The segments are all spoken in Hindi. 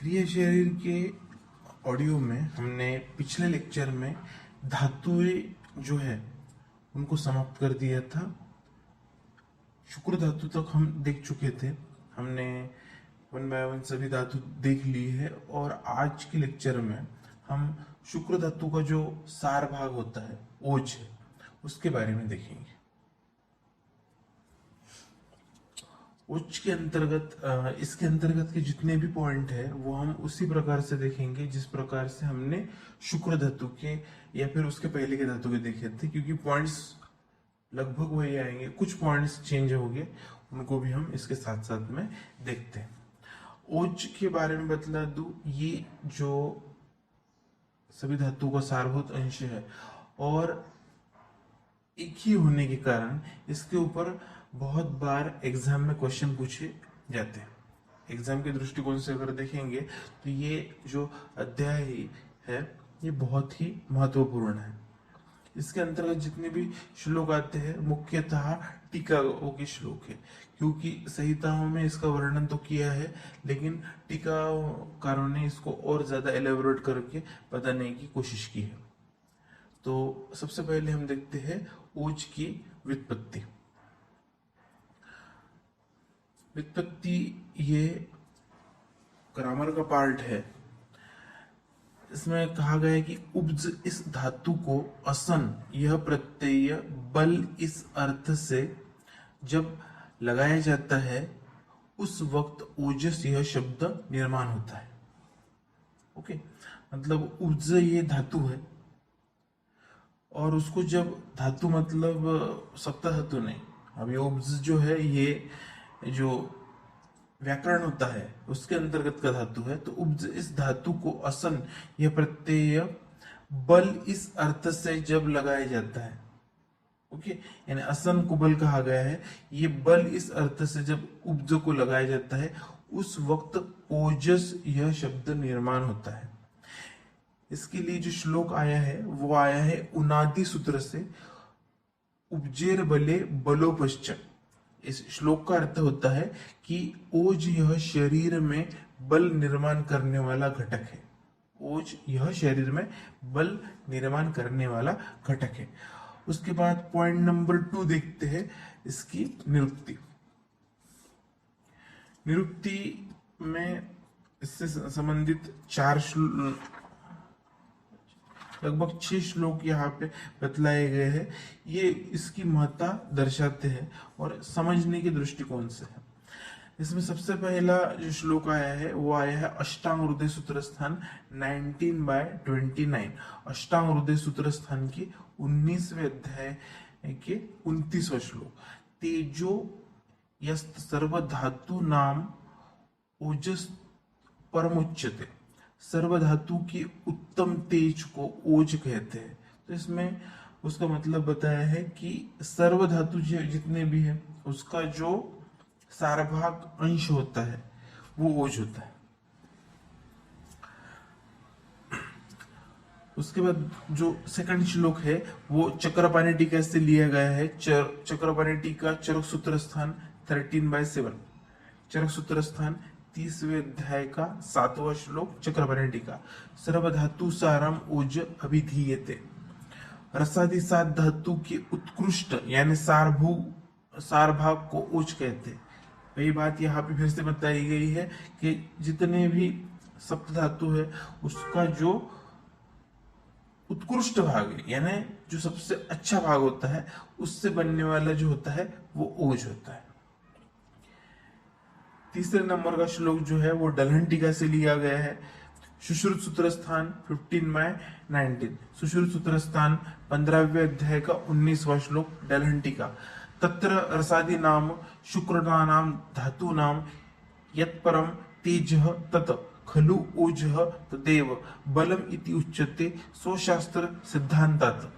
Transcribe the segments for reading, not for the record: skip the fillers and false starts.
क्रिया शरीर के ऑडियो में हमने पिछले लेक्चर में धातुएं जो है उनको समाप्त कर दिया था। शुक्र धातु तक हम देख चुके थे। हमने वन बाय वन सभी धातु देख ली है और आज के लेक्चर में हम शुक्र धातु का जो सार भाग होता है ओज है उसके बारे में देखेंगे। उच्च के अंतर्गत इसके अंतर्गत के जितने भी पॉइंट है वो हम उसी प्रकार से देखेंगे जिस प्रकार से हमने शुक्र धातु के या फिर उसके पहले के धातु के देखे थे, क्योंकि पॉइंट्स लगभग वही आएंगे। कुछ पॉइंट्स चेंज हो गए, उनको भी हम इसके साथ साथ में देखते हैं। ओज के बारे में बतला दूं, ये जो सभी धातु का सारभूत अंश है और एक ही होने के कारण इसके ऊपर बहुत बार एग्जाम में क्वेश्चन पूछे जाते हैं। एग्जाम के दृष्टिकोण से अगर देखेंगे तो ये जो अध्याय है ये बहुत ही महत्वपूर्ण है। इसके अंतर्गत जितने भी श्लोक आते हैं मुख्यतः टीकाओं के श्लोक है, क्योंकि संहिताओं में इसका वर्णन तो किया है लेकिन टीकाकारों ने इसको और ज्यादा एलेबोरेट करके बताने की कोशिश की है। तो सबसे पहले हम देखते हैं ओज की व्युत्पत्ति। व्युत्पत्ति ये ग्रामर का पार्ट है। इसमें कहा गया है कि उब्ज इस धातु को असन यह प्रत्यय बल इस अर्थ से जब लगाया जाता है उस वक्त ओजस यह शब्द निर्माण होता है। ओके, मतलब उब्ज ये धातु है और उसको जब धातु मतलब सप्त धातु नहीं, अब ये उब्ज जो है ये जो व्याकरण होता है उसके अंतर्गत का धातु है। तो उब्ज इस धातु को असन यह प्रत्यय बल इस अर्थ से जब लगाया जाता है, ओके, यानी असन को बल कहा गया है। ये बल इस अर्थ से जब उब्ज को लगाया जाता है उस वक्त ओजस यह शब्द निर्माण होता है। इसके लिए जो श्लोक आया है वो आया है उनादि सूत्र से, उपजेर बले बलोपश्च। इस श्लोक का अर्थ होता है कि ओज यह शरीर में बल निर्माण करने वाला घटक है। ओज यह शरीर में बल निर्माण करने वाला घटक है। उसके बाद पॉइंट नंबर 2 देखते हैं, इसकी निरुक्ति। निरुक्ति में इससे संबंधित लगभग 6 श्लोक यहाँ पे बतलाए गए हैं। ये इसकी महत्ता दर्शाते हैं और समझने के दृष्टिकोण से है। इसमें सबसे पहला जो श्लोक आया है वो आया है अष्टांग हृदय सूत्र स्थान 19/29। अष्टांग हृदय सूत्र स्थान के 19वें अध्याय के 29वां श्लोक। तेजो यस्त सर्व धातु नाम ओजस परमुच्यते। सर्व धातु की उत्तम तेज को ओज कहते हैं। तो इसमें उसका मतलब बताया है कि सर्व धातु जितने भी है उसका जो सारभाग अंश होता है वो ओज होता है। उसके बाद जो सेकंड श्लोक है वो चक्रपाणी टीका से लिया गया है। चक्रपाणी टीका चरक सूत्र स्थान 13/7। चरक सूत्र स्थान 30वें अध्याय का 7वां श्लोक चक्रपाणी टीका। सर्वधातु सारम ओज अभिधीयते। रसादि 7 धातु के उत्कृष्ट यानी सारभाग को ओज कहते हैं। वही बात यहाँ पे फिर से बताई गई है कि जितने भी सप्त धातु है उसका जो उत्कृष्ट भाग है यानी जो सबसे अच्छा भाग होता है उससे बनने वाला जो होता है वो ओज होता है। तीसरे नंबर का श्लोक जो है वो डलहन टीका से लिया गया है। सुश्रुत सूत्र स्थान 15/19। सुश्रुत सूत्र स्थान 15वें अध्याय का 19वां श्लोक डलहन टीका। तत्र रसादि नाम शुक्रनाम धातु नाम यत्परम तेजः तत् खलु ओजः तदेव बलम इति उच्यते स्वशास्त्र सिद्धांतात।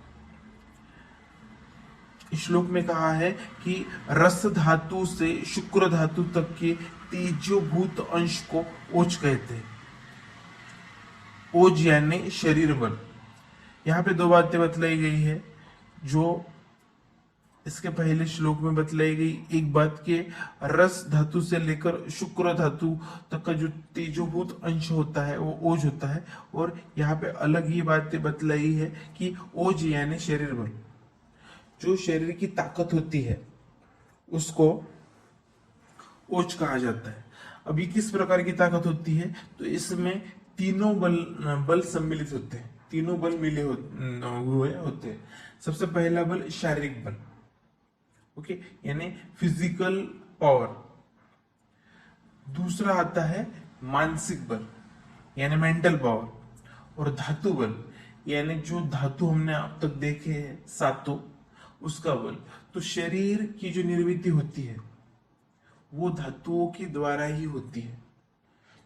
इस श्लोक में कहा है कि रस धातु से शुक्र धातु तक के तेजोभूत अंश को ओज कहते हैं। ओज यानी शरीर बल। यहाँ पे 2 बातें बतलाई गई है। जो इसके पहले श्लोक में बतलाई गई एक बात के रस धातु से लेकर शुक्र धातु तक का जो तेजोभूत अंश होता है वो ओज होता है। और यहाँ पे अलग ही बात बतलाई है कि ओज यानी शरीर बल, जो शरीर की ताकत होती है उसको ओज कहा जाता है। अभी किस प्रकार की ताकत होती है, तो इसमें तीनों बल सम्मिलित होते हैं, तीनों बल मिले हुए होते हैं। सबसे पहला बल शारीरिक बल, ओके, यानी फिजिकल पावर। दूसरा आता है मानसिक बल यानी मेंटल पावर, और धातु बल यानी जो धातु हमने अब तक देखे हैं सातों, उसका बल। तो शरीर की जो निर्मिति होती है वो धातुओं के द्वारा ही होती है।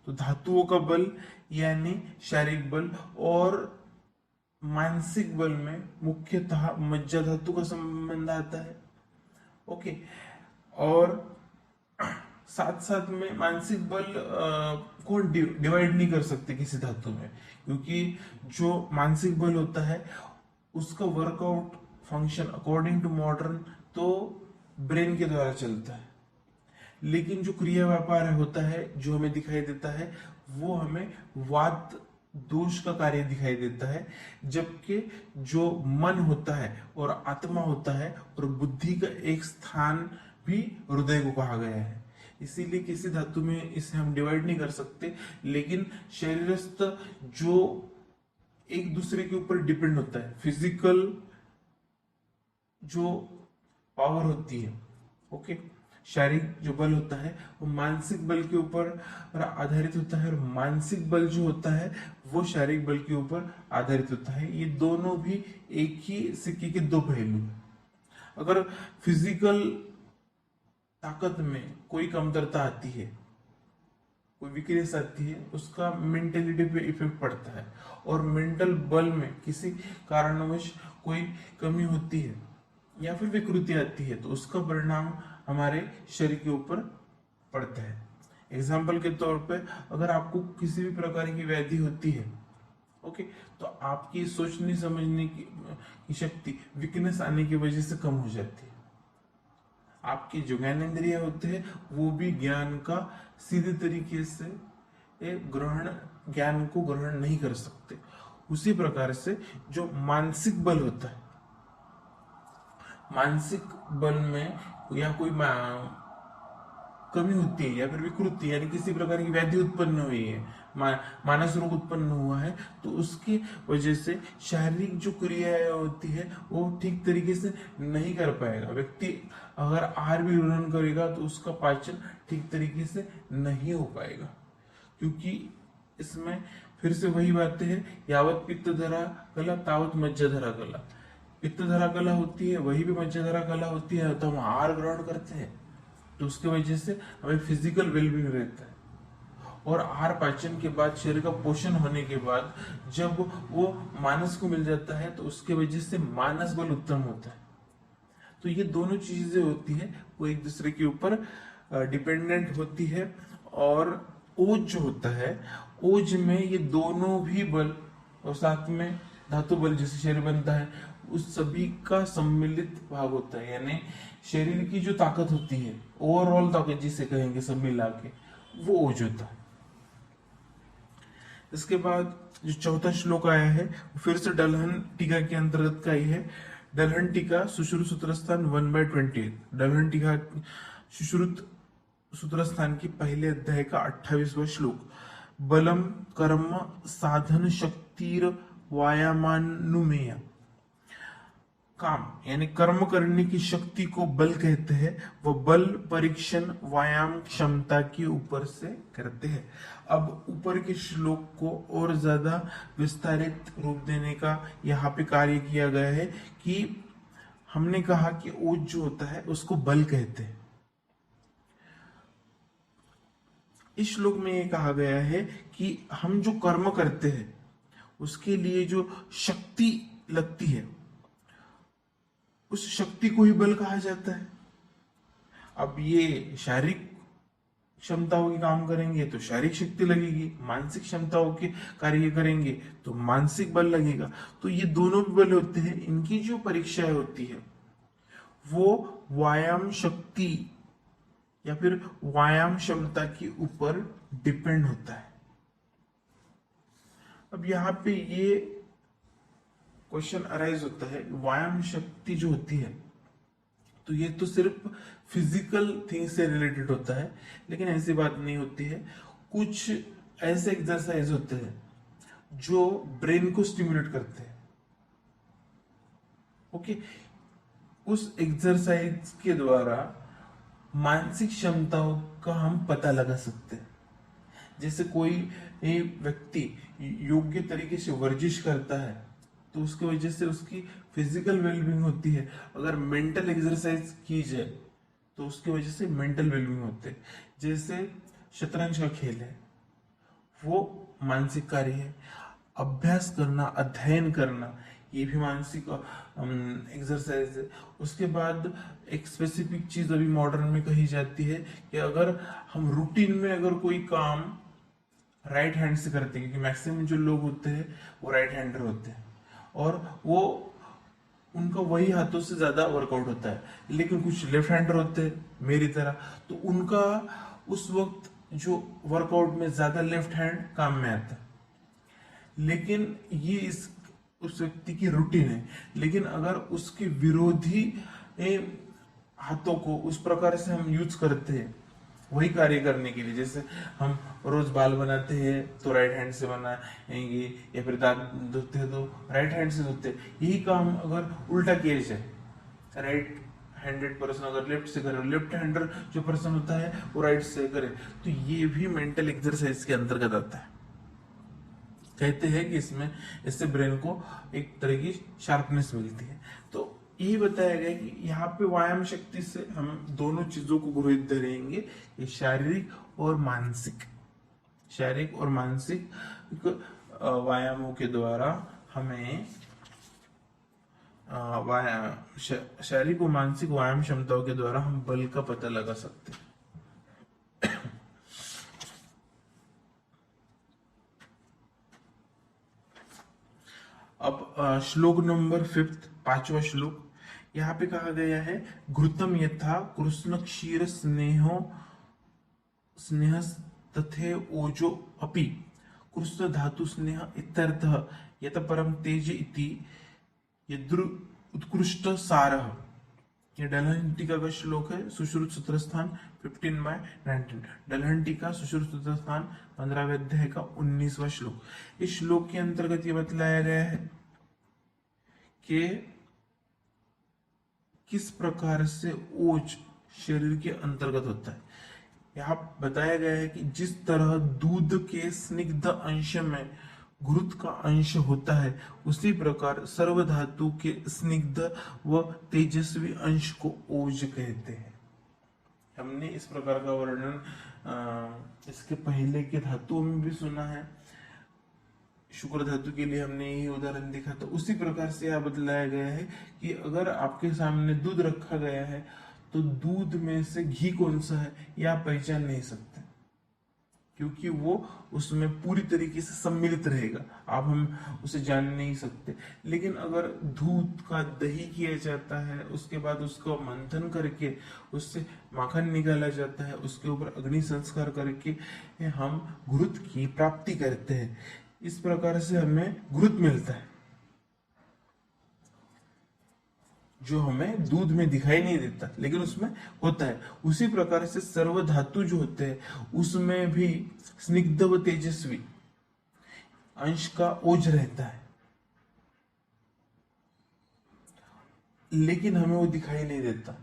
तो धातुओं का बल यानी शारीरिक बल, और मानसिक बल में मुख्यतः मज्जा धातु का संबंध आता है, ओके। और साथ साथ में मानसिक बल को डिवाइड नहीं कर सकते किसी धातु में, क्योंकि जो मानसिक बल होता है उसका workout function according to modern तो ब्रेन के द्वारा चलता है, लेकिन जो क्रिया व्यापार होता है जो हमें दिखाई देता है वो हमें वात दोष का कार्य दिखाई देता है। जबकि जो मन होता है और आत्मा होता है और बुद्धि का एक स्थान भी हृदय को कहा गया है। इसीलिए किसी धातु में इसे हम डिवाइड नहीं कर सकते, लेकिन शरीरस्थ जो एक दूसरे के ऊपर डिपेंड होता है, फिजिकल जो पावर होती है, ओके, शारीरिक जो बल होता है वो मानसिक बल के ऊपर आधारित होता है, और मानसिक बल जो होता है वो शारीरिक बल के ऊपर आधारित होता है। ये दोनों भी एक ही सिक्के के दो पहलू हैं। अगर फिजिकल ताकत में कोई कमतरता आती है, कोई वीकनेस आती है, उसका मेंटेलिटी पे इफेक्ट पड़ता है। और मेंटल बल में किसी कारणवश कोई कमी होती है या फिर विकृति आती है तो उसका परिणाम हमारे शरीर के ऊपर पड़ता है। एग्जाम्पल के तौर पे अगर आपको किसी भी प्रकार की व्याधि होती है, ओके, तो आपकी सोचने समझने की शक्ति वीकनेस आने की वजह से कम हो जाती है। आपके जो ज्ञानेंद्रिय होते हैं वो भी ज्ञान का सीधे तरीके से ज्ञान को ग्रहण नहीं कर सकते। उसी प्रकार से जो मानसिक बल होता है, मानसिक बल में या कोई कमी होती है या फिर विकृति यानी किसी प्रकार की व्याधि उत्पन्न हुई है, मानस रोग उत्पन्न हुआ है, तो उसकी वजह से शारीरिक जो क्रियाएं होती है वो ठीक तरीके से नहीं कर पाएगा। व्यक्ति अगर आहार भी ग्रहण करेगा तो उसका पाचन ठीक तरीके से नहीं हो पाएगा, क्योंकि इसमें फिर से वही बातें हैं, यावत पित्त धरा कला तावत मज्जा धरा कला। पित्त धरा कला होती है, वही भी मज्जा धरा कला होती है, तो हम आहार ग्रहण करते हैं तो उसके वजह से हमें फिजिकल वेलबींग रहता है। और आहार पाचन के बाद शरीर का पोषण होने के बाद जब वो मानस को मिल जाता है तो उसके वजह से मानस बल उत्तम होता है। तो ये दोनों चीजें होती है वो एक दूसरे के ऊपर डिपेंडेंट होती है। और ओज जो होता है, ओज में ये दोनों भी बल और साथ में धातु बल जैसे शरीर बनता है उस सभी का सम्मिलित भाग होता है, यानी शरीर की जो ताकत होती है, ओवरऑल ताकत जिसे कहेंगे सब मिला के, वो ओज होता है। इसके बाद जो चौथा श्लोक आया है फिर से दलहन टीका के अंतर्गत का ही है। दलहन टीका सुश्रुत सूत्रस्थान 1/28। दलहन टीका सुश्रुत सूत्रस्थान की पहले अध्याय का 28वां श्लोक। बलम कर्म साधन शक्तिर वायामानुमेय। काम यानी कर्म करने की शक्ति को बल कहते हैं। वह बल परीक्षण व्यायाम क्षमता के ऊपर से करते हैं। अब ऊपर के श्लोक को और ज्यादा विस्तारित रूप देने का यहाँ पे कार्य किया गया है कि हमने कहा कि ओज जो होता है उसको बल कहते हैं। इस श्लोक में ये कहा गया है कि हम जो कर्म करते हैं उसके लिए जो शक्ति लगती है उस शक्ति को ही बल कहा जाता है। अब ये शारीरिक क्षमताओं के काम करेंगे तो शारीरिक शक्ति लगेगी, मानसिक क्षमताओं के कार्य करेंगे तो मानसिक बल लगेगा। तो ये दोनों बल होते हैं, इनकी जो परीक्षाएं होती है वो व्यायाम शक्ति या फिर व्यायाम क्षमता के ऊपर डिपेंड होता है। अब यहाँ पे ये क्वेश्चन अराइज होता है, व्यायाम शक्ति जो होती है तो ये तो सिर्फ फिजिकल थिंग से रिलेटेड होता है, लेकिन ऐसी बात नहीं होती है। कुछ ऐसे एक्सरसाइज होते हैं जो ब्रेन को स्टिमुलेट करते हैं। ओके, उस एक्सरसाइज के द्वारा मानसिक क्षमताओं का हम पता लगा सकते हैं। जैसे कोई व्यक्ति योग्य तरीके से वर्जिश करता है तो उसकी वजह से उसकी फिजिकल वेलबींग होती है। अगर मेंटल एक्सरसाइज की जाए तो उसकी वजह से मेंटल वेलबींग होते हैं। जैसे शतरंज का खेल है, वो मानसिक कार्य है। अभ्यास करना, अध्ययन करना, ये भी मानसिक एक्सरसाइज है। उसके बाद एक स्पेसिफिक चीज अभी मॉडर्न में कही जाती है कि अगर हम रूटीन में अगर कोई काम राइट हैंड से करते हैं, क्योंकि मैक्सिमम जो लोग होते हैं वो राइट हैंडर होते हैं और वो उनका वही हाथों से ज्यादा वर्कआउट होता है, लेकिन कुछ लेफ्ट हैंडर होते हैं मेरी तरह, तो उनका उस वक्त जो वर्कआउट में ज्यादा लेफ्ट हैंड काम में आता है। लेकिन ये इस उस व्यक्ति की रूटीन है। लेकिन अगर उसके विरोधी हाथों को उस प्रकार से हम यूज करते हैं वही कार्य करने के लिए, जैसे हम रोज बाल बनाते हैं तो राइट हैंड से बनाएंगे, या फिर दांत धोते हैं तो राइट हैंड से धोते हैं, यही काम अगर उल्टा किया जाए, राइट हैंडेड पर्सन अगर लेफ्ट से करे, लेफ्ट हैंडर जो पर्सन होता है वो राइट से करे, तो ये भी मेंटल एक्सरसाइज के अंतर्गत आता है। कहते हैं कि इससे ब्रेन को एक तरह की शार्पनेस मिलती है। तो यही बताया गया कि यहाँ पे व्यायाम शक्ति से हम दोनों चीजों को गृहित धरेंगे, ये शारीरिक और मानसिक व्यायामों के द्वारा हमें शारीरिक और मानसिक व्यायाम क्षमताओं के द्वारा हम बल का पता लगा सकते हैं। अब श्लोक नंबर 5, 5वां श्लोक, यहाँ पे कहा गया है, घृतम यथा कृष्ण क्षीर स्नेहो स्नेह तथे ओजो अपि कृष्ण धातु स्नेह इत्यर्थः यत परम तेज इति यद्रु उत्कृष्ट सारः। ये डलहन टीका का श्लोक है, सुश्रुत सूत्र स्थान 15/19। डलहन टीका सुश्रुत सूत्र स्थान 15वें अध्याय का 19वां श्लोक। इस श्लोक के अंतर्गत ये बतलाया गया है कि किस प्रकार से ओज शरीर के अंतर्गत होता है। यहाँ बताया गया है कि जिस तरह दूध के स्निग्ध अंश में घृत का अंश होता है, उसी प्रकार सर्वधातु के स्निग्ध व तेजस्वी अंश को ओज कहते हैं। हमने इस प्रकार का वर्णन इसके पहले के धातुओं में भी सुना है। शुक्र धातु के लिए हमने यही उदाहरण देखा। तो उसी प्रकार से यह बतलाया गया है कि अगर आपके सामने दूध रखा गया है तो दूध में से घी कौन सा है यह आप पहचान नहीं सकते, क्योंकि वो उसमें पूरी तरीके से सम्मिलित रहेगा, आप हम उसे जान नहीं सकते। लेकिन अगर दूध का दही किया जाता है, उसके बाद उसको मंथन करके उससे माखन निकाला जाता है, उसके ऊपर अग्नि संस्कार करके हम घृत की प्राप्ति करते हैं। इस प्रकार से हमें घृत मिलता है जो हमें दूध में दिखाई नहीं देता लेकिन उसमें होता है। उसी प्रकार से सर्व धातु जो होते हैं उसमें भी स्निग्ध व तेजस्वी अंश का ओज रहता है, लेकिन हमें वो दिखाई नहीं देता।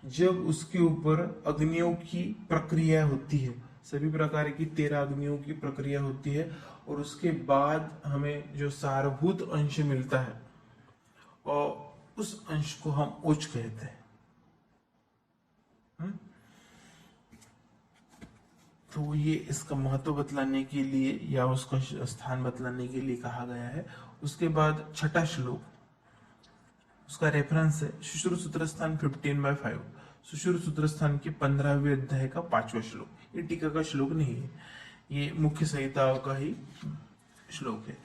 जब उसके ऊपर अग्नियों की प्रक्रिया होती है, सभी प्रकार की 13 अग्नियों की प्रक्रिया होती है, और उसके बाद हमें जो सारभूत अंश मिलता है और उस अंश को हम ओज कहते हैं। तो ये इसका महत्व बतलाने के लिए या उसका स्थान बतलाने के लिए कहा गया है। उसके बाद छठा श्लोक, उसका रेफरेंस है सुश्रुत सूत्र स्थान 15/5, सुश्रुत सूत्र स्थान के 15वें अध्याय का 5वां श्लोक। ये टीका का श्लोक नहीं है, ये मुख्य संहिता का ही श्लोक है।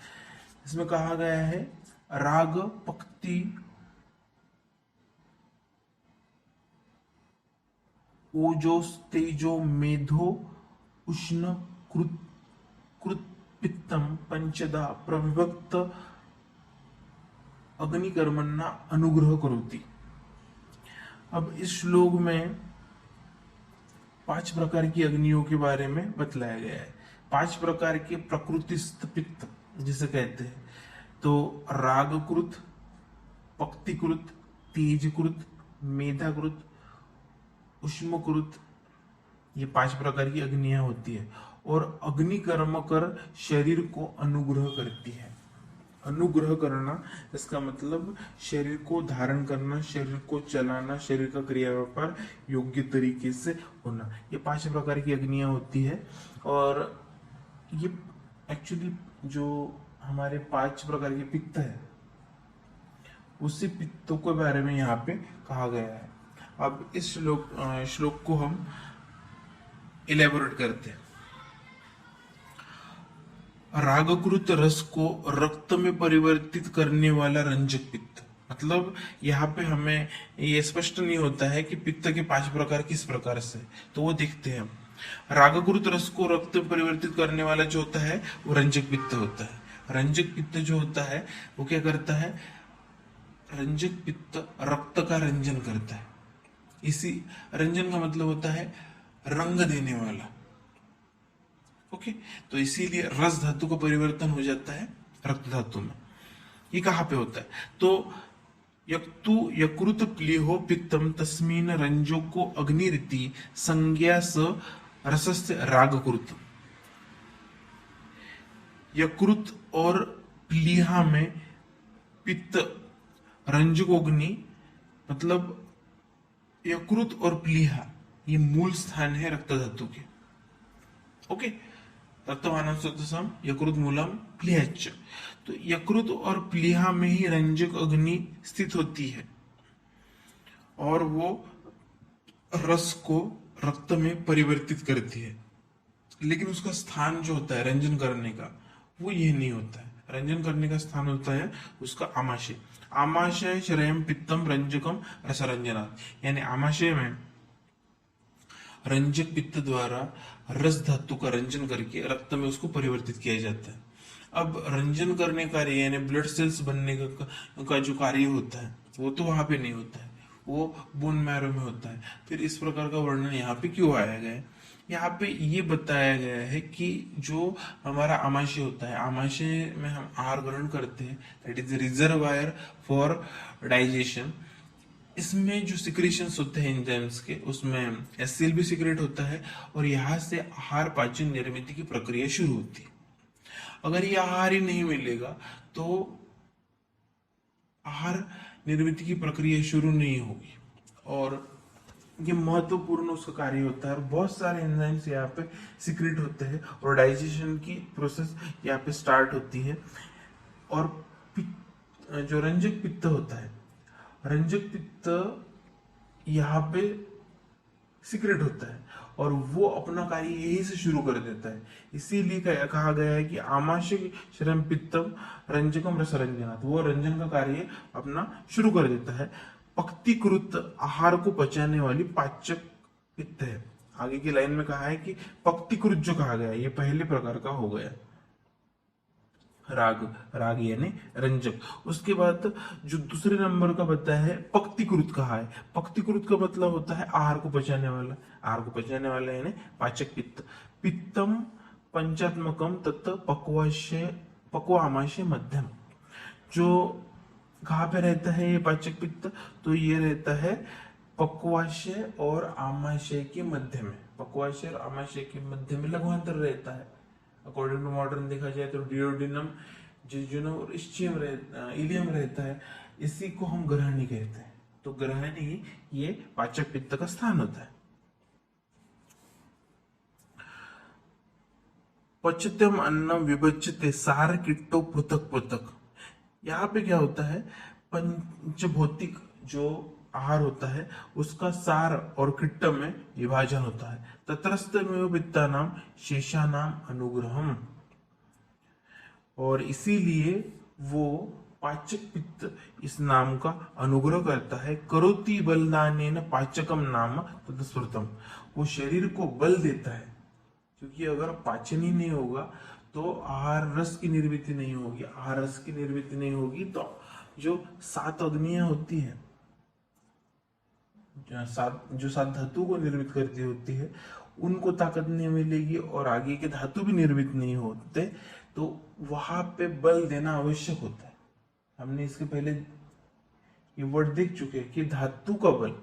इसमें कहा गया है, राग पक्ति ओजोस तेजो मेधो उष्ण कृत कृत पित्तम पंचदा प्रविभक्त अग्निकर्मणा अनुग्रह करोति। अब इस श्लोक में 5 प्रकार की अग्नियों के बारे में बतलाया गया है। 5 प्रकार के प्रकृतिस्थ पित्त जिसे कहते हैं, तो रागकृत, पक्तिकृत, तेजकृत, मेधाकृत, उष्मकृत, ये 5 प्रकार की अग्नियां होती है और अग्नि कर्म कर शरीर को अनुग्रह करती है। अनुग्रह करना इसका मतलब शरीर को धारण करना, शरीर को चलाना, शरीर का क्रिया व्यापार योग्य तरीके से होना। ये 5 प्रकार की अग्नियां होती है और ये एक्चुअली जो हमारे 5 प्रकार के पित्त है उसी पित्तों के बारे में यहाँ पे कहा गया है। अब इस श्लोक को हम इलेबोरेट करते हैं। रागकृत रस को रक्त में परिवर्तित करने वाला रंजक पित्त, मतलब यहाँ पे हमें ये स्पष्ट नहीं होता है कि पित्त के 5 प्रकार किस प्रकार से, तो वो देखते हैं। रागकृत रस को रक्त में परिवर्तित करने वाला जो होता है वो रंजक पित्त होता है। रंजक पित्त जो होता है वो क्या करता है, रंजक पित्त रक्त का रंजन करता है। इसी रंजन का मतलब होता है रंग देने वाला। ओके, तो इसीलिए रस धातु का परिवर्तन हो जाता है रक्त धातु में। ये कहाँ पे होता है, तो यक्तु यकृत प्लीहो पित्तम तस्मीन रंजो को अग्निरिति संज्ञा स रसस्य रागकृत। यकृत और प्लीहा में पित्त रंजकोग्नि, मतलब यकृत और प्लीहा ये मूल स्थान है रक्त धातु के। ओके, रक्तवानम सम यकृत मूलम प्लीहच, तो यकृत और प्लीहा में ही रंजक अग्नि स्थित होती है और वो रस को रक्त में परिवर्तित करती है। लेकिन उसका स्थान जो होता है रंजन करने का वो ये नहीं होता है। रंजन करने का स्थान होता है उसका आमाशय। आमाशय श्रेयम पित्तम रंजकम रसरंजनात्, यानी आमाशय में रंजक पित्त द्वारा रस धातु का रंजन करके रक्त में उसको परिवर्तित किया जाता है। अब रंजन करने कार्य यानी ब्लड सेल्स बनने का जो कार्य होता है वो तो वहां पे नहीं होता है, वो बोन मैरो में होता है। फिर इस प्रकार का वर्णन यहाँ पे क्यों आया गया है, यहाँ पे ये बताया गया है कि जो हमारा आमाशय होता है, आमाशय में हम आहार ग्रहण करते हैं, that is reservoir for digestion. इसमें जो सिक्रेशंस होते हैं एंजाइम्स के, उसमें एसिल भी सिक्रेट होता है और यहाँ से आहार पाचन निर्मित की प्रक्रिया शुरू होती है। अगर ये आहार ही नहीं मिलेगा तो आहार निर्मित की प्रक्रिया शुरू नहीं होगी और ये महत्वपूर्ण उसका कार्य होता है और बहुत सारे एंजाइम्स यहाँ पे सिक्रेट होते हैं और डाइजेशन की प्रोसेस यहाँ पे स्टार्ट होती है। और जो रंजक पित्त होता है, रंजक पित्त यहाँ पे सीक्रेट होता है और वो अपना कार्य यही से शुरू कर देता है। इसीलिए कहा गया है कि आमाशय श्रम पित्तम रंजकम रसरंजनात्, वो रंजन का कार्य अपना शुरू कर देता है। पक्तिकृत आहार को पचाने वाली पाचक पित्त है। आगे की लाइन में कहा है कि पक्तिकृत जो कहा गया ये पहले प्रकार का हो गया, राग यानी रंजक। उसके बाद जो दूसरे नंबर का बताया है पक्तिकृत कहा है। पक्तिकृत का मतलब होता है आहार को पचाने वाला, आहार को पचाने वाला यानी पाचक पित्त। पित्तम पंचात्मकम तत् पक्वामाशय मध्यम, जो कहाँ पे रहता है ये पाचक पित्त, तो ये रहता है पक्वाशय और आमाशय के मध्य में। पक्वाशय और आमाशय के मध्य में लघुअंतर रहता है। अकॉर्डिंग टू मॉडर्न देखा जाए तो डियोडिनम, जिजुनम और इलियम रहता है। इसी को हम ग्रहणी कहते हैं। तो ग्रहणी ये पाचक पित्त का स्थान होता है। पचत्यम अन्नम विभज्यते सार किट्टो पृथक पृथक। यहाँ पे क्या होता है, पंचभौतिक जो आहार होता है उसका सार और किट्ट में विभाजन होता है। तत्रस्थमेव पित्तानाम शेषानाम अनुग्रहम, और इसीलिए वो पाचक पित्त इस नाम का अनुग्रह करता है। करोति बलदानेन पाचकम नाम तदस्मृतम, वो शरीर को बल देता है, क्योंकि अगर पाचन ही नहीं होगा तो आहार रस की निर्मित नहीं होगी, आहार रस की निर्मित नहीं होगी तो जो 7 अग्नियां होती है, जो 7 धातु को निर्मित करती होती है, उनको ताकत नहीं मिलेगी और आगे के धातु भी निर्मित नहीं होते, तो वहां पे बल देना आवश्यक होता है। हमने इसके पहले ये वर्ड देख चुके हैं कि धातु का बल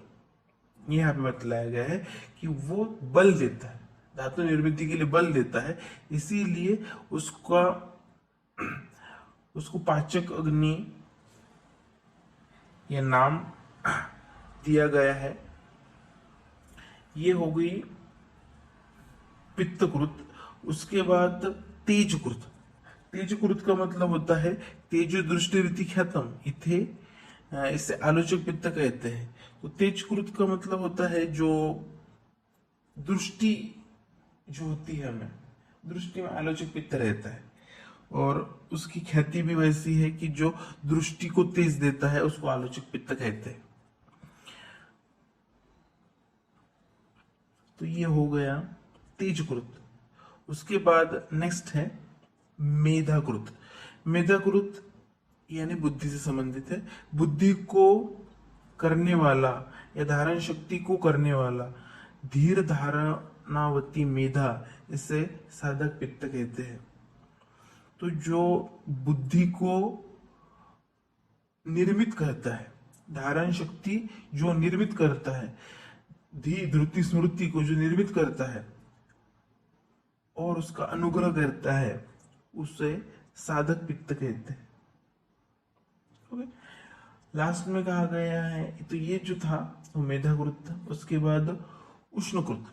यहाँ पे बतलाया गया है कि वो बल देता है, धातु निर्मित के लिए बल देता है, इसीलिए उसको पाचक अग्नि ये नाम दिया गया है। ये हो गई पित्तकृत। उसके बाद तेजकृत। तेजकृत का मतलब होता है तेजो दृष्टि रीति ख्यातम, इथे इसे आलोचक पित्त कहते हैं। तो तेजकृत का मतलब होता है जो दृष्टि जो होती है, हमें दृष्टि में आलोचक पित्त रहता है, और उसकी ख्याति भी वैसी है कि जो दृष्टि को तेज देता है उसको आलोचक पित्त कहते हैं। तो ये हो गया तेजकृत। उसके बाद नेक्स्ट है मेधाकृत। मेधाकृत यानी बुद्धि से संबंधित है। बुद्धि को करने वाला या धारण शक्ति को करने वाला, धीर धारणावती मेधा, इसे साधक पित्त कहते हैं। तो जो बुद्धि को निर्मित करता है, धारण शक्ति जो निर्मित करता है, धी धृति स्मृति को जो निर्मित करता है और उसका अनुग्रह करता है, उसे साधक पित्त कहते हैं। ओके, लास्ट में कहा गया है, तो ये जो था वो मेधाकृत था। उसके बाद उष्णकृत।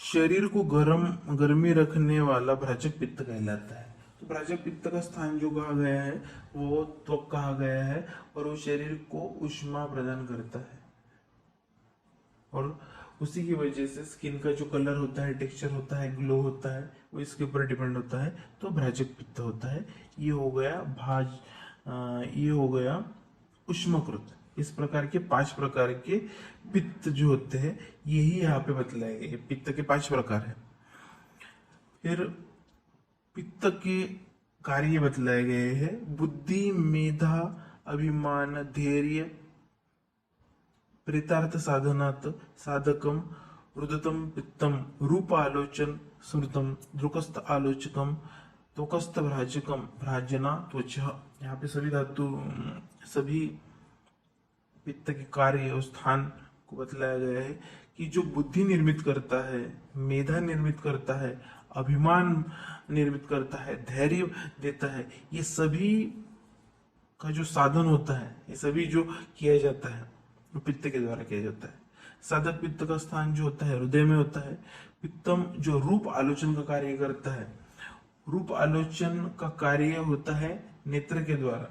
शरीर को गर्मी रखने वाला भ्राजक पित्त कहलाता है। तो भ्राजक पित्त का स्थान जो कहा गया है वो त्वक कहा गया है, और वो शरीर को उष्मा प्रदान करता है, और उसी की वजह से स्किन का जो कलर होता है, टेक्सचर होता है, ग्लो होता है, वो इसके ऊपर डिपेंड होता है। तो भ्राजक पित्त होता है। ये हो गया उष्मकृत। इस प्रकार के 5 प्रकार के पित्त जो होते हैं, यही यहाँ पे बतलाए गए। पित्त के 5 प्रकार है। फिर पित्त के कार्य बतलाए गए हैं। बुद्धि, मेधा, अभिमान, धैर्य, प्रेतार्थ साधनात् साधकम, रुदतम पित्तम, रूप आलोचन स्मृतम, दृकस्थ आलोचकम, त्वकस्थ भ्राजकम, भ्राजना त्वचा। यहाँ पे सभी धातु, सभी पित्त के कार्य और स्थान को बतलाया गया है कि जो बुद्धि निर्मित करता है, मेधा निर्मित करता है, अभिमान निर्मित करता है, धैर्य देता है, ये सभी का जो साधन होता है, ये सभी जो किया जाता है पित्त के द्वारा किया जाता है। साधक पित्त का स्थान जो होता है हृदय में होता है। पित्तम जो रूप आलोचन का कार्य करता है, रूप आलोचन का कार्य होता है नेत्र के द्वारा,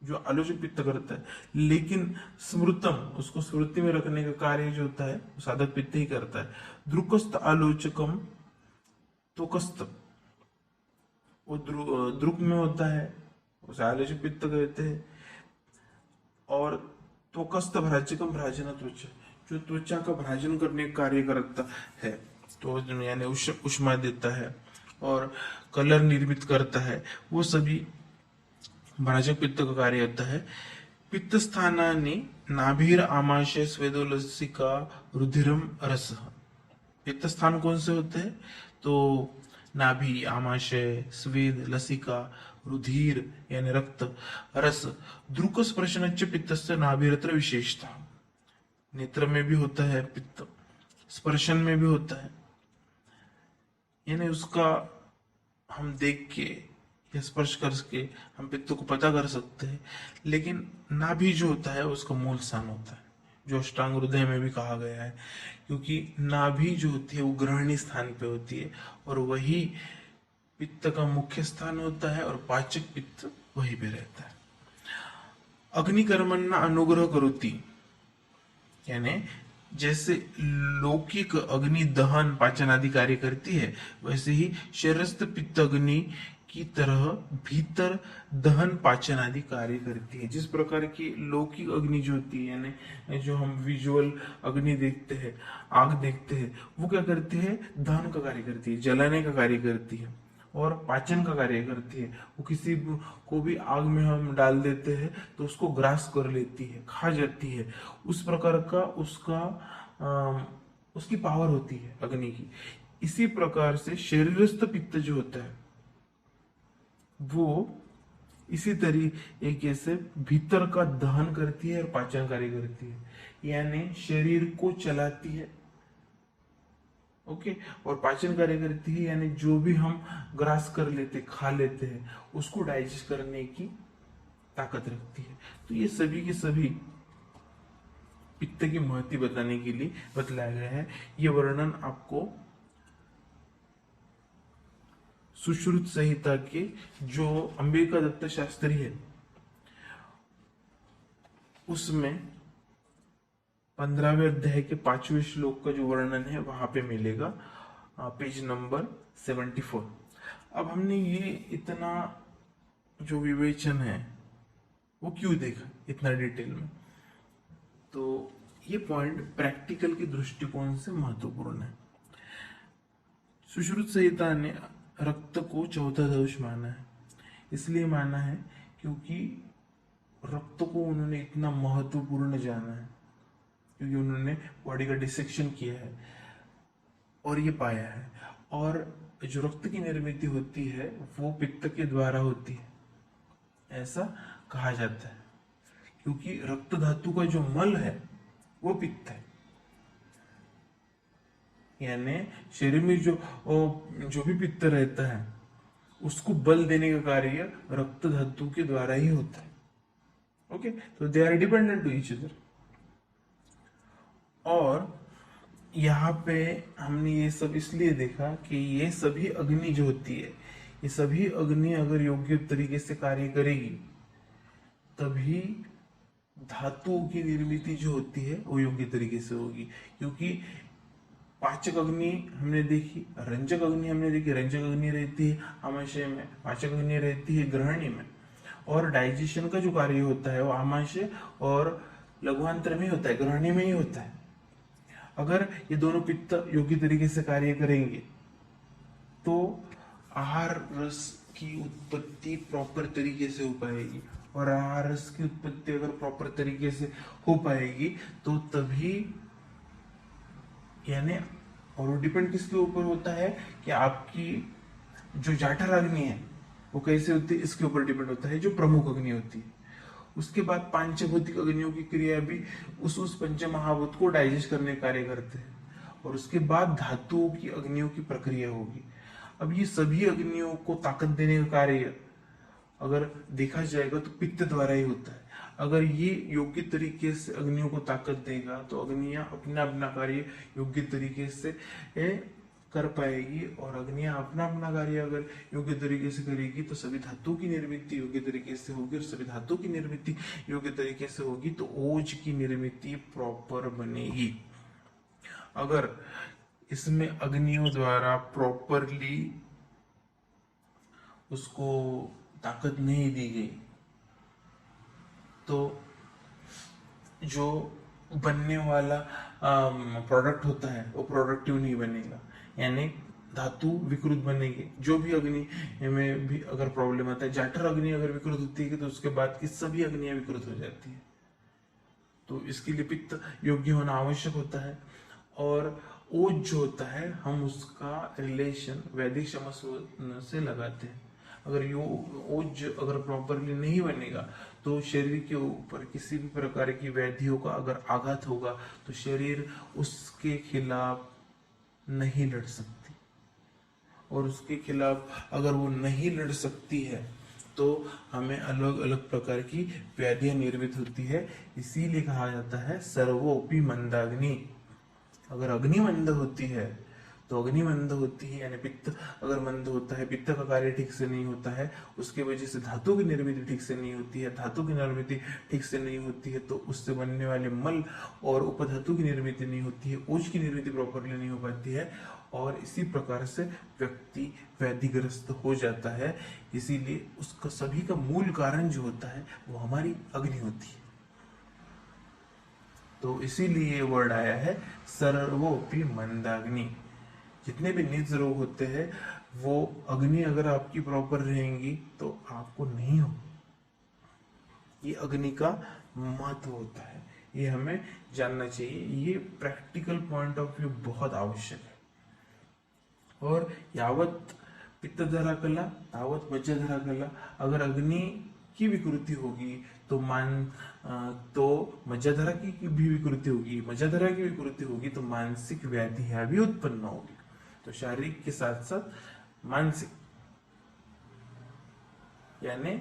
जो आलोचक पित्त करता है। लेकिन स्मृतम, उसको स्मृति में रखने का कार्य जो होता है वो साधक पित्त ही करता है। दृकस्थ आलोचकम, त्वकस्थ वो द्रुक में होता है, उसे आलोचक पित्त कहते हैं। और त्वकस्थ भ्राजकम, भ्राजना त्वचा, जो त्वचा का भ्राजन करने का कार्य करता है, तो यानी उष्मा देता है और कलर निर्मित करता है, वो सभी भ्राजक पित्त का कार्य होता है। पित्त स्थानानि नाभिर, आमाशय, स्वेदोलसिका, रुधिरम, रस। पित्त स्थान कौन से होते हैं? तो नाभि, आमाशय, स्वेद, लसिका, रुधिर यानी रक्त, रस। द्रुक स्पर्शनच्च पित्तस्य नाभिरत्र विशेषता। नेत्र में भी होता है पित्त, स्पर्शन में भी होता है, यानी उसका हम देख के या स्पर्श करके हम पित्त को पता कर सकते हैं। लेकिन नाभि जो होता है उसका मूल स्थान होता है, जो अष्टांग हृदय में भी कहा गया है, क्योंकि नाभि जो होती है वो ग्रहणी स्थान पे होती है और वही पित्त का मुख्य स्थान होता है और पाचक पित्त वहीं पे रहता है। अग्निकर्मण्य अनुग्रह करोति, यानी जैसे लौकिक अग्नि दहन पाचन आदि कार्य करती है, वैसे ही शरीरस्थ पित्त अग्नि की तरह भीतर दहन पाचन आदि कार्य करती है। जिस प्रकार की लौकिक अग्नि जो होती है, यानी जो हम विजुअल अग्नि देखते हैं, आग देखते हैं, वो क्या करती है? दहन का कार्य करती है, जलाने का कार्य करती है और पाचन का कार्य करती है। वो किसी को भी आग में हम डाल देते हैं तो उसको ग्रास कर लेती है, खा जाती है। उस प्रकार का उसकी पावर होती है अग्नि की। इसी प्रकार से शरीरस्थ पित्त जो होता है वो इसी तरीके से भीतर का दहन करती है और पाचन कार्य करती है, यानी शरीर को चलाती है। ओके, और पाचन कार्य करती है, यानी जो भी हम ग्रास कर लेते, खा लेते हैं, उसको डाइजेस्ट करने की ताकत रखती है। तो ये सभी के सभी पित्त की महत्व बताने के लिए बतलाया गया है। ये वर्णन आपको सुश्रुत संहिता के जो अंबिका दत्त शास्त्री है उसमें 15वें अध्याय के 5वें श्लोक का जो वर्णन है वहां पे मिलेगा, पेज नंबर 74। अब हमने ये इतना जो विवेचन है वो क्यों देखा इतना डिटेल में? तो ये पॉइंट प्रैक्टिकल के दृष्टिकोण से महत्वपूर्ण है। सुश्रुत संहिता ने रक्त को चौथा दोष माना है। इसलिए माना है क्योंकि रक्त को उन्होंने इतना महत्वपूर्ण जाना है, क्योंकि उन्होंने बॉडी का डिसेक्शन किया है और ये पाया है। और जो रक्त की निर्मित होती है वो पित्त के द्वारा होती है, ऐसा कहा जाता है, क्योंकि रक्त धातु का जो मल है वो पित्त है। यानी शरीर में जो भी पित्त रहता है उसको बल देने का कार्य रक्त धातु के द्वारा ही होता है। ओके, तो they are dependent to each other. और यहाँ पे हमने ये सब इसलिए देखा कि ये सभी अग्नि जो होती है, ये सभी अग्नि अगर योग्य तरीके से कार्य करेगी तभी धातुओं की निर्मित जो होती है वो योग्य तरीके से होगी। क्योंकि पाचक अग्नि हमने देखी, रंजक अग्नि हमने देखी। रंजक अग्नि रहती है आमाशय में, पाचक अग्नि रहती है ग्रहणी में, और डाइजेशन का जो कार्य होता है वो आमाशय और लघुआंत्र में होता है, ग्रहणी में ही होता है। अगर ये दोनों पित्त योग्य तरीके से कार्य करेंगे तो आहार रस की उत्पत्ति प्रॉपर तरीके से हो पाएगी, और आहार रस की उत्पत्ति अगर प्रॉपर तरीके से हो पाएगी तो तभी, यानी, और वो डिपेंड किसके ऊपर होता है कि आपकी जो जाठर अग्नि है वो कैसे होती है, इसके ऊपर डिपेंड होता है, जो प्रमुख अग्नि होती है। उसके बाद पांचभौतिक अग्नियों की क्रिया भी उस पंच महाभूत को डाइजेस्ट करने कार्य करते हैं, और उसके बाद धातुओं की अग्नियों की प्रक्रिया होगी। अब ये सभी अग्नियों को ताकत देने का कार्य अगर देखा जाएगा तो पित्त द्वारा ही होता है। अगर ये योग्य तरीके से अग्नियों को ताकत देगा तो अग्नियां अपना अपना कार्य योग्य तरीके से कर पाएगी, और अग्नियां अपना अपना कार्य अगर योग्य तरीके से करेगी तो सभी धातुओं की निर्मित योग्य तरीके से होगी, और सभी धातुओं की निर्मित योग्य तरीके से होगी तो ओज की निर्मित प्रॉपर बनेगी। अगर इसमें अग्नियों द्वारा प्रॉपरली उसको ताकत नहीं दी गई तो जो बनने वाला प्रोडक्ट होता है वो प्रोडक्टिव नहीं बनेगा, यानी धातु विकृत बनेगी। जो भी अग्नि में भी अगर प्रॉब्लम आता है, जाठर अग्नि अगर विकृत होती है तो उसके बाद की सभी अग्नियां विकृत हो जाती है। तो इसके लिए पित्त योग्य होना आवश्यक होता है। और ओज जो होता है हम उसका रिलेशन वैदिक समझ से लगाते हैं। अगर यो ओज अगर प्रॉपरली नहीं बनेगा तो शरीर के ऊपर किसी भी प्रकार की व्याधियों का अगर आघात होगा तो शरीर उसके खिलाफ नहीं लड़ सकती, और उसके खिलाफ अगर वो नहीं लड़ सकती है तो हमें अलग अलग प्रकार की व्याधियां निर्मित होती है। इसीलिए कहा जाता है सर्वोपि मंदाग्नि। अगर अग्नि मंद होती है तो अग्नि मंद होती है, यानी पित्त अगर मंद होता है, पित्त का कार्य ठीक से नहीं होता है, उसके वजह से धातु की निर्मित ठीक से नहीं होती है, धातु की निर्मित ठीक से नहीं होती है तो उससे बनने वाले मल और उपधातु की निर्मित नहीं होती है, ओज की निर्मित प्रॉपरली नहीं हो पाती है, और इसी प्रकार से व्यक्ति व्याधिग्रस्त हो जाता है। इसीलिए उसका सभी का मूल कारण जो होता है वो हमारी अग्नि होती है। तो इसीलिए ये वर्ड आया है सर्वोपि मंदाग्नि। जितने भी निज रोग होते हैं वो अग्नि अगर आपकी प्रॉपर रहेंगी तो आपको नहीं हो। ये अग्नि का महत्व होता है, ये हमें जानना चाहिए। ये प्रैक्टिकल पॉइंट ऑफ व्यू बहुत आवश्यक है। और यावत पित्तधरा कला तावत मज्जाधरा कला। अगर अग्नि की विकृति होगी तो तो मज्जाधरा की भी विकृति होगी, मज्जाधरा की विकृति होगी तो मानसिक व्याधियां भी उत्पन्न होगी। तो शारीरिक के साथ साथ मानसिक यानी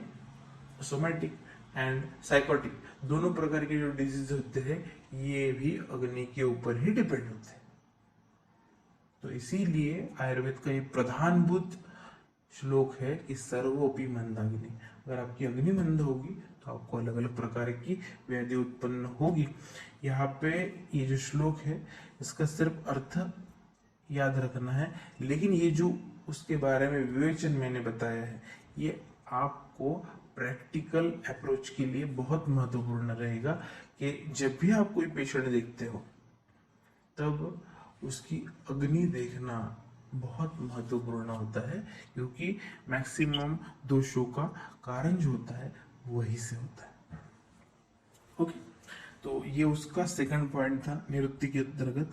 सोमैटिक एंड साइकोटिक दोनों प्रकार के जो डिजीज होते हैं ये भी अग्नि के ऊपर ही डिपेंड होते हैं। तो इसीलिए आयुर्वेद का ये प्रधानभूत श्लोक है कि सर्वोपि मंदाग्नि। अगर आपकी अग्नि मंद होगी तो आपको अलग अलग प्रकार की व्याधि उत्पन्न होगी। यहाँ पे ये जो श्लोक है इसका सिर्फ अर्थ याद रखना है, लेकिन ये जो उसके बारे में विवेचन मैंने बताया है ये आपको प्रैक्टिकल अप्रोच के लिए बहुत महत्वपूर्ण रहेगा कि जब भी आप कोई पेशेंट देखते हो तब उसकी अग्नि देखना बहुत महत्वपूर्ण होता है, क्योंकि मैक्सिमम दोषों का कारण जो होता है वही से होता है। ओके, तो ये उसका सेकंड पॉइंट था निरुक्ति के अंतर्गत।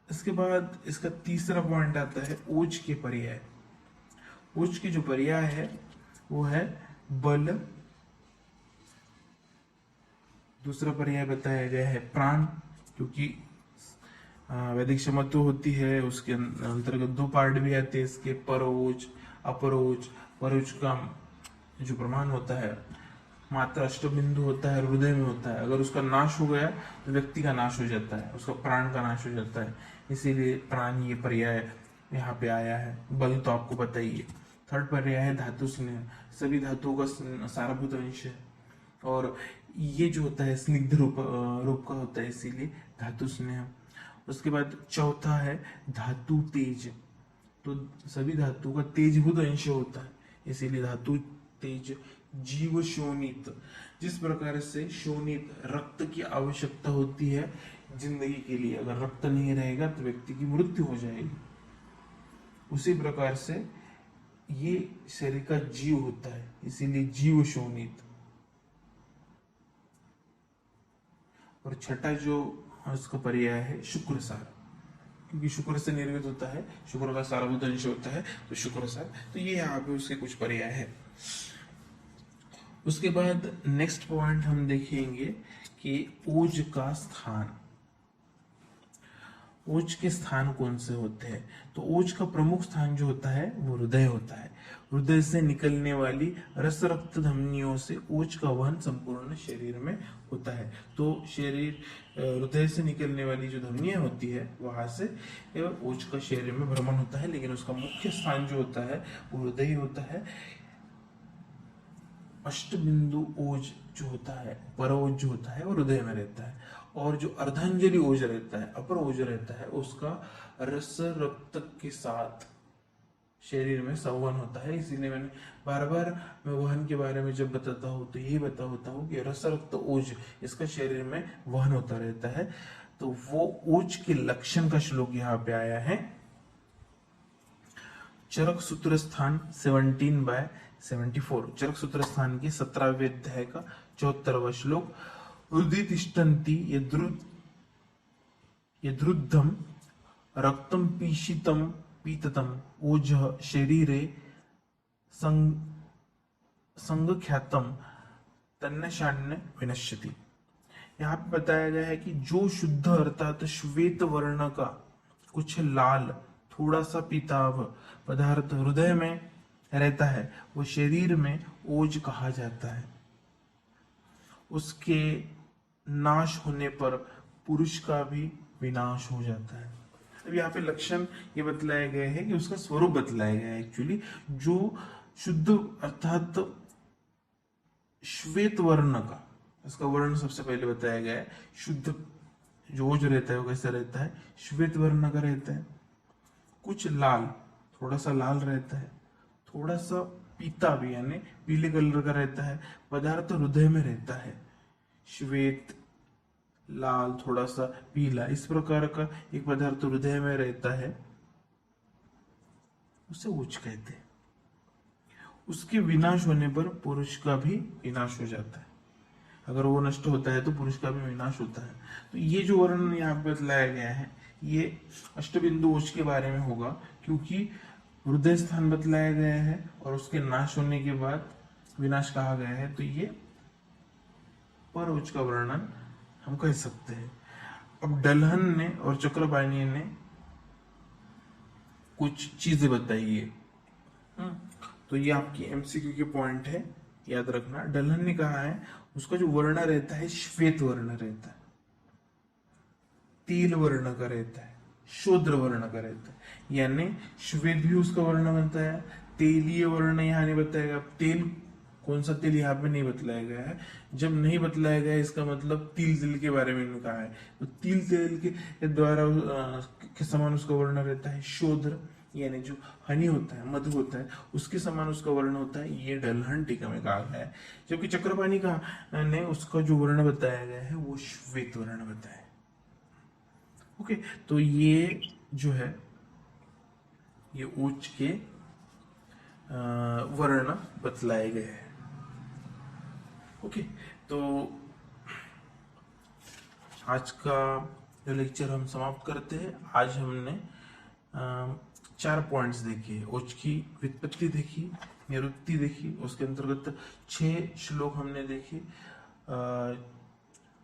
इसके बाद इसका तीसरा पॉइंट आता है ओज के पर्याय। ओज के जो पर्याय है वो है बल, दूसरा पर्याय बताया गया है प्राण, क्योंकि वैदिक समत्व होती है उसके अंतर्गत दो पार्ट भी आते हैं इसके, परोज अपरोज। परोज का जो प्रमाण होता है मात्र अष्टबिंदु होता है, हृदय में होता है। अगर उसका नाश हो गया तो व्यक्ति का नाश हो जाता है, उसका प्राण का नाश हो जाता है। इसीलिए प्राण ये पर्याय यहाँ पे आया है। बल तो आपको पता ही है। थर्ड पर्याय है धातु स्नेह। सभी धातुओं का सारभूत अंश है और ये जो होता है स्निग्ध रूप का होता है, इसीलिए धातु स्नेह। उसके बाद चौथा है धातु तेज। तो सभी धातु का तेजभूत अंश होता है, इसीलिए धातु तेज। जीव शोणित, जिस प्रकार से शोणित रक्त की आवश्यकता होती है जिंदगी के लिए, अगर रक्त नहीं रहेगा तो व्यक्ति की मृत्यु हो जाएगी, उसी प्रकार से ये शरीर का जीव होता है, इसीलिए जीव शोणित। और छठा जो उसका पर्याय है शुक्रसार, क्योंकि शुक्र से निर्मित होता है, शुक्र का सारभूत अंश होता है तो शुक्रसार। तो ये यहाँ पे उसके कुछ पर्याय है। उसके बाद नेक्स्ट पॉइंट हम देखेंगे कि ओज का स्थान। ओज के स्थान कौन से होते हैं? तो ओज का प्रमुख स्थान जो होता है वो हृदय होता है। हृदय से निकलने वाली रस रक्त धमनियों से ओज का वहन संपूर्ण शरीर में होता है। तो शरीर हृदय से निकलने वाली जो धमनियां होती है वहां से ओज का शरीर में भ्रमण होता है, लेकिन उसका मुख्य स्थान जो होता है वो हृदय होता है। अष्टबिंदु ओज जो होता है, परोज जो होता है वो हृदय में रहता है, और जो अर्धांजलि ओज रहता है, अपर ओज रहता है, उसका रस रक्त के साथ शरीर में संवहन होता है। इसीलिए मैंने बार बार मैं वहन के बारे में जब बताता हूँ तो यही बताता हूँ कि रस रक्त ओज इसका शरीर में वहन होता रहता है। तो वो ओज के लक्षण का श्लोक यहाँ पे आया है। चरक सूत्र स्थान 17/74, चरक सूत्र स्थान के 17वें अध्याय का 74वां श्लोक। हृदय तिष्ठन्ति यदृद्धम रक्तम पीशितम पीततम ओजः शरीरे संगख्यातम तन्नशान्य विनश्यति। यहाँ पे बताया गया है कि जो शुद्ध अर्थात श्वेत वर्ण का कुछ लाल थोड़ा सा पीताभ पदार्थ हृदय में रहता है वो शरीर में ओज कहा जाता है। उसके नाश होने पर पुरुष का भी विनाश हो जाता है। अब यहाँ पे लक्षण ये बतलाया गया है कि उसका स्वरूप बतलाया गया है एक्चुअली, जो शुद्ध अर्थात श्वेत वर्ण का, इसका वर्ण सबसे पहले बताया गया है। शुद्ध जो ओज रहता है वो कैसा रहता है, श्वेत वर्ण का रहता है, कुछ लाल, थोड़ा सा लाल रहता है, थोड़ा सा पीता भी यानी पीले कलर का रहता है, पदार्थ हृदय में रहता है, श्वेत, लाल, थोड़ा सा पीला, इस प्रकार का एक पदार्थ हृदय में रहता है, उसे ओज कहते हैं। उसके विनाश होने पर पुरुष का भी विनाश हो जाता है। अगर वो नष्ट होता है तो पुरुष का भी विनाश होता है। तो ये जो वर्णन यहाँ पे बतलाया गया है ये अष्टबिंदु ओज के बारे में होगा, क्योंकि हृदय स्थान बतलाया गया है और उसके नाश होने के बाद विनाश कहा गया है, तो ये पर ओज का वर्णन हम कह सकते हैं। अब डलहन ने और चक्रपाणी ने कुछ चीजें बताई है। तो ये आपकी एमसीक्यू के पॉइंट है, याद रखना। डलहन ने कहा है उसका जो वर्ण रहता है श्वेत वर्ण रहता है, तेल वर्ण का रहता है, शूद्र वर्ण का रहता है, यानी श्वेत भी उसका वर्ण बनता है, तेलीय वर्ण यहाँ नहीं बताया गया। तेल कौन सा तेल यहाँ पे नहीं बतलाया गया है। जब नहीं बतलाया गया इसका मतलब तिल तेल के बारे में कहा है, तो तिल तेल के द्वारा के समान उसका वर्ण रहता है शूद्र, यानी जो हनी होता है, मधु होता है, उसके समान उसका वर्ण होता है। ये डलहन टीका में कहा गया है। जबकि चक्रपाणी का ने उसका जो वर्ण बताया गया है वो श्वेत वर्ण बताया है। ओके, तो ये जो है ये ओज के वर्ण बतलाए गए हैं। ओके, तो आज का जो लेक्चर हम समाप्त करते हैं। आज हमने 4 पॉइंट्स देखे। ओज की व्युत्पत्ति देखी, निरुक्ति देखी, उसके अंतर्गत 6 श्लोक हमने देखे,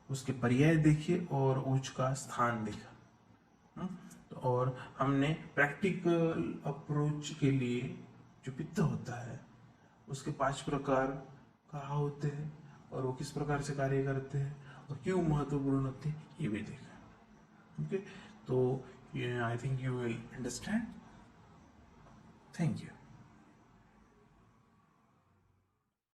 उसके पर्याय देखे और ओज का स्थान देखा। और हमने प्रैक्टिकल अप्रोच के लिए जो पित्त होता है उसके 5 प्रकार कहा होते हैं और वो किस प्रकार से कार्य करते हैं और क्यों महत्वपूर्ण होते हैं ये भी देखा। ओके, तो I think you will understand. Thank you.